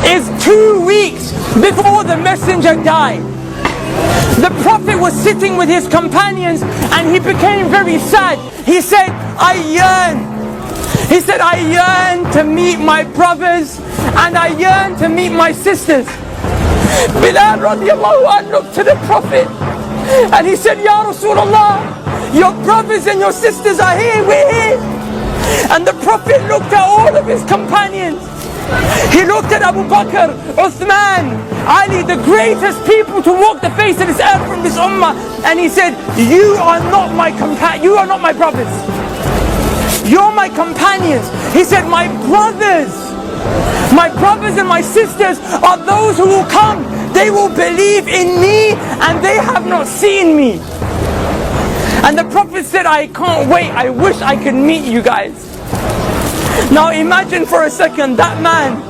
is 2 weeks before the messenger died. The Prophet was sitting with his companions and he became very sad. He said, I yearn to meet my brothers and I yearn to meet my sisters. Bilal radiallahu anh looked to the Prophet and he said, Ya Rasulullah, your brothers and your sisters are here, we're here. And the Prophet looked at all of his companions. He looked at Abu Bakr, Uthman, Ali, the greatest people to walk the face of this earth from this ummah, and he said, you are not my brothers. You're my companions. He said, my brothers and my sisters are those who will come. They will believe in me and they have not seen me. And the Prophet said, I can't wait. I wish I could meet you guys. Now imagine for a second that man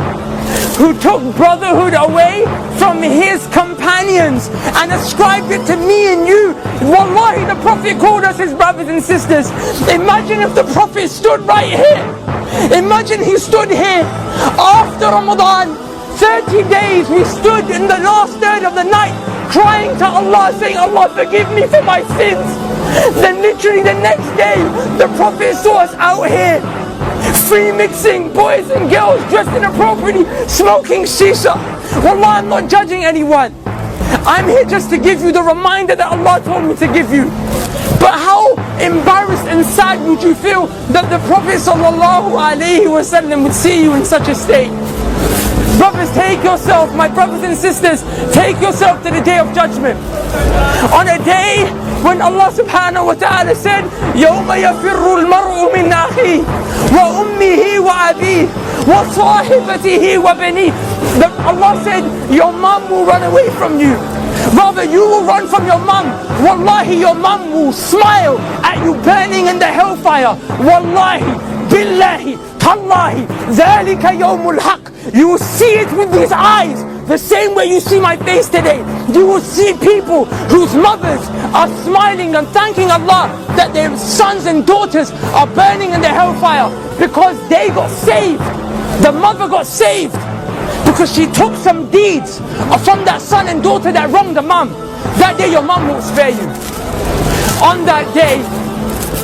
who took brotherhood away from his companions and ascribed it to me and you. Wallahi, the Prophet called us his brothers and sisters. Imagine if the Prophet stood right here. Imagine he stood here after Ramadan, 30 days we stood in the last third of the night crying to Allah, saying, Allah forgive me for my sins. Then literally the next day the Prophet saw us out here free mixing, boys and girls dressed inappropriately, smoking shisha. Wallah, I'm not judging anyone. I'm here just to give you the reminder that Allah told me to give you. But how embarrassed and sad would you feel that the Prophet ﷺ would see you in such a state? Brothers, take yourself, my brothers and sisters, take yourself to the day of judgment. On a day when Allah subhanahu wa ta'ala said, يَوْمَ يَفِرُّ الْمَرْءُ مِنْ أَخِيهِ وَأُمِّهِ وَأَبِيهِ وَصَاحِبَتِهِ وَبَنِيهِ. Allah said, your mom will run away from you. Rather, you will run from your mom. Wallahi, your mom will smile at you burning in the hellfire. Wallahi, billahi, tallahi, ذَلِكَ يَوْمُ الْحَقِّ. You will see it with these eyes, the same way you see my face today. You will see people whose mothers are smiling and thanking Allah that their sons and daughters are burning in the hellfire because they got saved. The mother got saved because she took some deeds from that son and daughter that wronged the mom. That day your mom will spare you. On that day,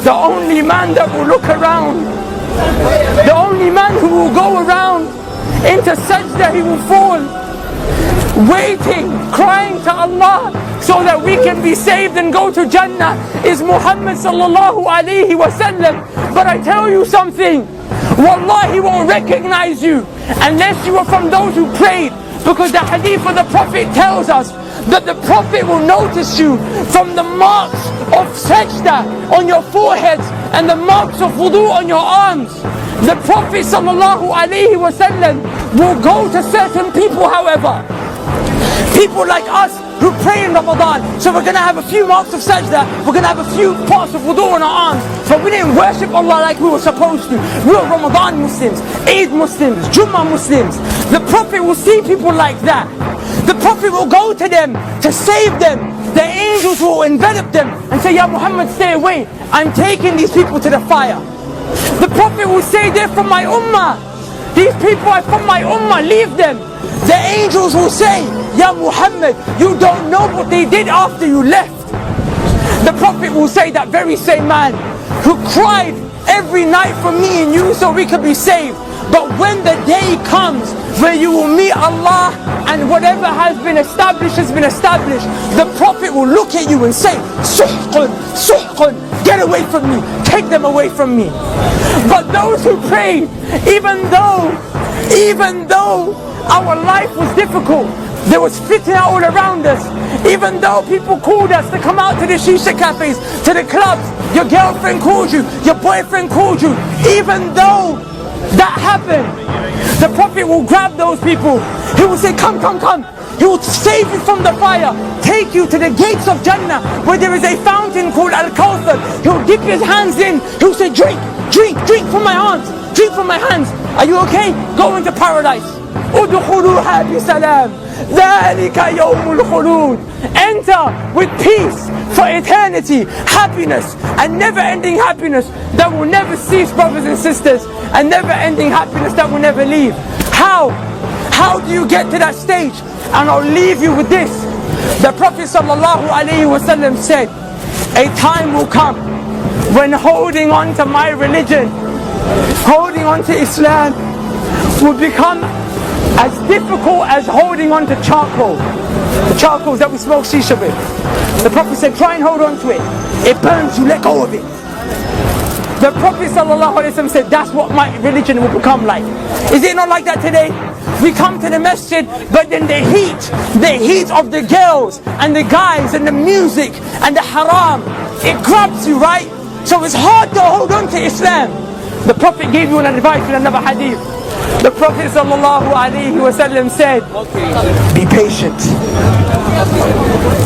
the only man that will look around, the only man who will go around into sajda, he will fall, waiting, crying to Allah so that we can be saved and go to Jannah, is Muhammad sallallahu alayhi wa sallam. But I tell you something, Wallahi, he won't recognize you unless you are from those who prayed, because the hadith of the Prophet tells us that the Prophet will notice you from the marks of sajda on your foreheads and the marks of wudu on your arms. The Prophet sallallahu alayhi wa sallam will go to certain people, however, people like us who pray in Ramadan. So we're going to have a few marks of sajda, we're going to have a few parts of wudu on our arms, but we didn't worship Allah like we were supposed to. We were Ramadan Muslims, Eid Muslims, Jummah Muslims. The Prophet will see people like that. The Prophet will go to them to save them. The angels will envelop them and say, Ya Muhammad, stay away, I'm taking these people to the fire. The Prophet will say, they're from my ummah, these people are from my ummah, leave them. The angels will say, Ya Muhammad, you don't know what they did after you left. The Prophet will say, that very same man who cried every night for me and you so we could be saved, but when the day comes where you will meet Allah and whatever has been established has been established, the Prophet will look at you and say, Suhqun, Suhqun, get away from me, take them away from me. But those who prayed, even though our life was difficult, there was fitna all around us, even though people called us to come out to the shisha cafes, to the clubs, your girlfriend called you, your boyfriend called you, even though that happened, the Prophet will grab those people. He will say, come, come, come. He will save you from the fire, take you to the gates of Jannah where there is a fountain called Al-Kawthar. He will dip his hands in. He will say, drink, drink, drink from my hands, drink from my hands. Are you okay? Go into paradise. Udkhuluha bi salam. Dhalika yawmul khulud. Enter with peace for eternity, happiness, and never-ending happiness that will never cease, brothers and sisters, and never-ending happiness that will never leave. How How do you get to that stage? And I'll leave you with this. The Prophet ﷺ said, a time will come when holding on to my religion, holding on to Islam, will become as difficult as holding on to charcoal. The charcoals that we smoke shisha with. The Prophet said, try and hold on to it. It burns you, let go of it. The Prophet ﷺ said, that's what my religion will become like. Is it not like that today? We come to the masjid, but then the heat of the girls and the guys and the music and the haram, it grabs you, right? So it's hard to hold on to Islam. The Prophet gave you an advice in another hadith. The Prophet ﷺ said, be patient,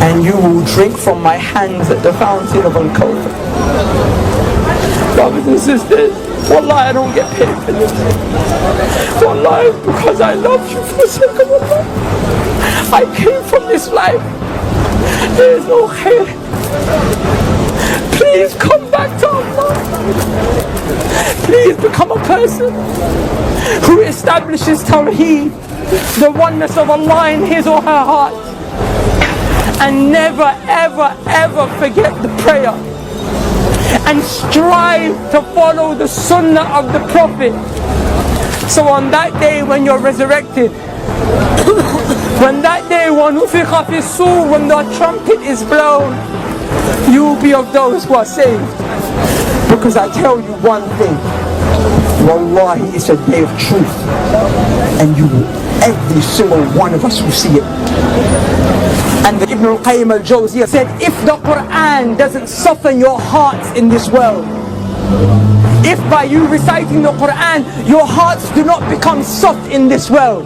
and you will drink from my hands at the fountain of Al-Kawthar. Brothers and sisters, wallahi, I don't get paid for this. Wallahi, because I love you for the sake of Allah. I came from this life. There is no khair. Please come back to Allah. Please become a person who establishes Tawheed, the oneness of Allah in his or her heart. And never, ever, ever forget the prayer. And strive to follow the sunnah of the Prophet. So on that day when you're resurrected, when that day when the trumpet is blown, you will be of those who are saved. Because I tell you one thing, wallahi, it's a day of truth, and every single one of us will see it. And Ibn al-Qayyim al-Jawziyah said, if the Quran doesn't soften your hearts in this world, if by you reciting the Quran your hearts do not become soft in this world,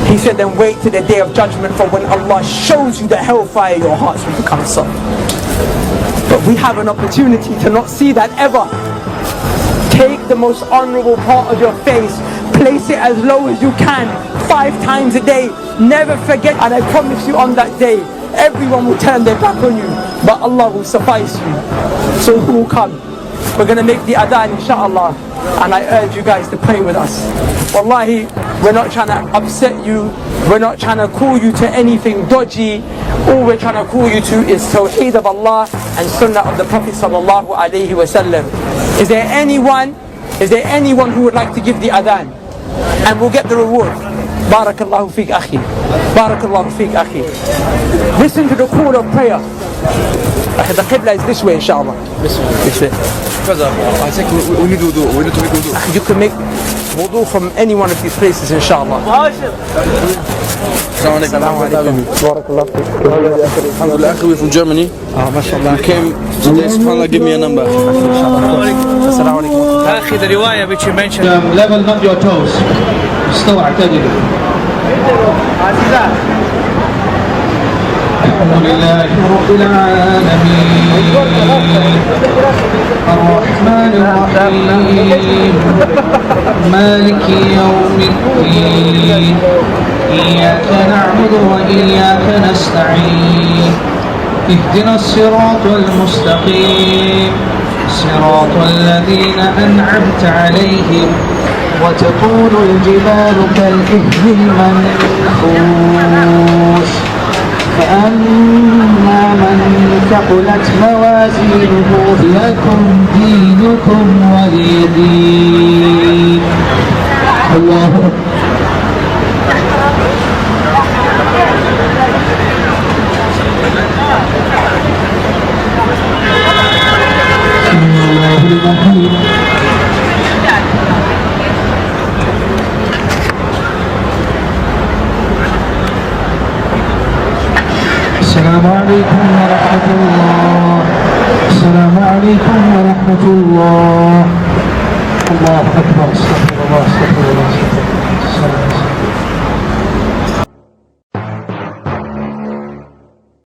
he said, then wait to the day of judgment, for when Allah shows you the hellfire, your hearts will become soft. But we have an opportunity to not see that ever. Take the most honorable part of your face, place it as low as you can, 5 times a day. Never forget, and I promise you on that day, everyone will turn their back on you, but Allah will suffice you. So who will come? We're going to make the adhan, inshallah, and I urge you guys to pray with us. Wallahi, we're not trying to upset you, we're not trying to call you to anything dodgy. All we're trying to call you to is Tawheed of Allah and Sunnah of the Prophet sallallahu alaihi wasallam. Is there anyone who would like to give the adhan? And we'll get the reward. Barakallahu feek akhi. Barakallahu feek akhi. Listen to the call of prayer. The Qibla is this way, inshallah. This way. I think we need to do. We need to make wudu. You can make wudu from any one of these places, inshallah. Assalamu alaikum. Barakallahu feek. Alhamdulillah, we're from Germany. MashaAllah. We came today, subhanAllah, give me a number. Assalamu alaikum. أخي, the riwayah which you mentioned. Level not your toes. استوى اعتدلوا. الحمد لله رب العالمين الرحمن الرحيم مالك يوم الدين إياك نعبد وإياك نستعين اهدنا الصراط المستقيم صراط الذين أنعمت عليهم وتكون الجبال كالإهل المنفوش فأما من ثقلت موازينه فلكم دينكم ولي دين. الله السلام عليكم ورحمة الله. السلام عليكم ورحمة الله. الله أكبر. استغفر الله استغفر الله استغفر الله.